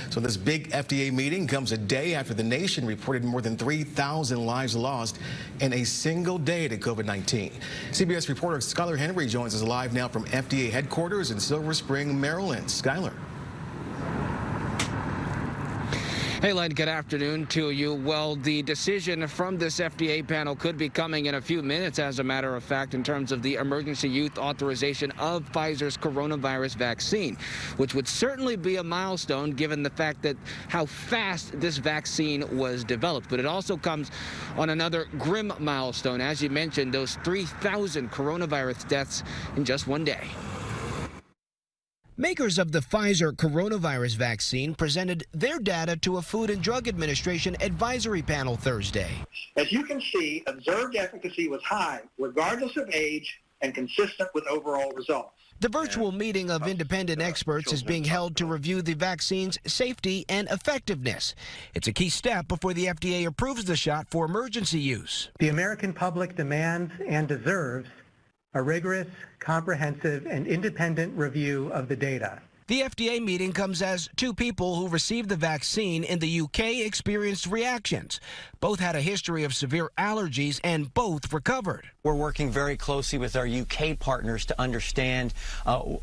So this big FDA meeting comes a day after the nation reported more than 3,000 lives lost in a single day to COVID-19. CBS reporter Skyler Henry joins us live now from FDA headquarters in Silver Spring, Maryland. Skyler. Hey, Len, good afternoon to you. Well, the decision from this FDA panel could be coming in a few minutes, as a matter of fact, in terms of the emergency use authorization of Pfizer's coronavirus vaccine, which would certainly be a milestone given the fact that how fast this vaccine was developed. But it also comes on another grim milestone. As you mentioned, those 3,000 coronavirus deaths in just one day. Makers of the Pfizer coronavirus vaccine presented their data to a Food and Drug Administration advisory panel Thursday. As you can see, observed efficacy was high, regardless of age, and consistent with overall results. The virtual meeting of independent experts is being held to review the vaccine's safety and effectiveness. It's a key step before the FDA approves the shot for emergency use. The American public demands and deserves a rigorous, comprehensive, and independent review of the data. The FDA meeting comes as two people who received the vaccine in the UK experienced reactions. Both had a history of severe allergies and both recovered. We're working very closely with our UK partners to understand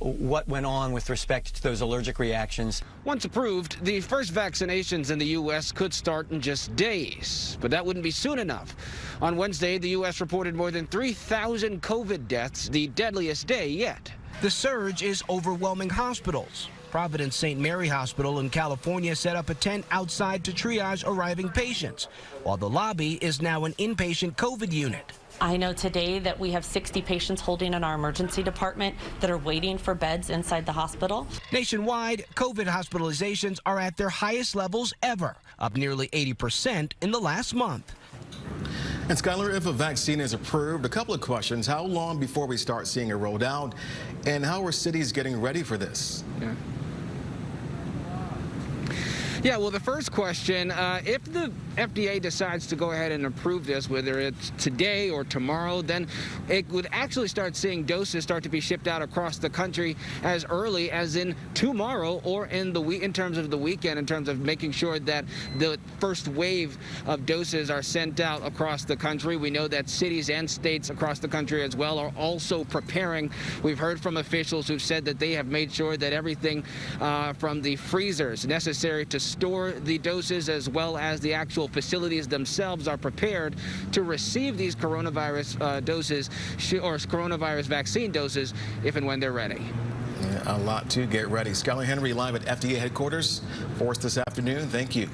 what went on with respect to those allergic reactions. Once approved, the first vaccinations in the U.S. could start in just days, but that wouldn't be soon enough. On Wednesday, the U.S. reported more than 3,000 COVID deaths, the deadliest day yet. The surge is overwhelming hospitals. Providence St. Mary Hospital in California set up a tent outside to triage arriving patients, while the lobby is now an inpatient COVID unit. I know today that we have 60 patients holding in our emergency department that are waiting for beds inside the hospital. Nationwide, COVID hospitalizations are at their highest levels ever, up nearly 80% in the last month. And Skyler, if a vaccine is approved, a couple of questions. How long before we start seeing it rolled out? And how are cities getting ready for this? Yeah, well, the first question, if the FDA decides to go ahead and approve this, whether it's today or tomorrow, then it would actually start seeing doses start to be shipped out across the country as early as in tomorrow or in terms of the weekend, in terms of making sure that the first wave of doses are sent out across the country. We know that cities and states across the country as well are also preparing. We've heard from officials who've said that they have made sure that everything from the freezers necessary to store the doses as well as the actual facilities themselves are prepared to receive these coronavirus doses or coronavirus vaccine doses if and when they're ready. Yeah, a lot to get ready. Skyler Henry live at FDA headquarters for us this afternoon. Thank you.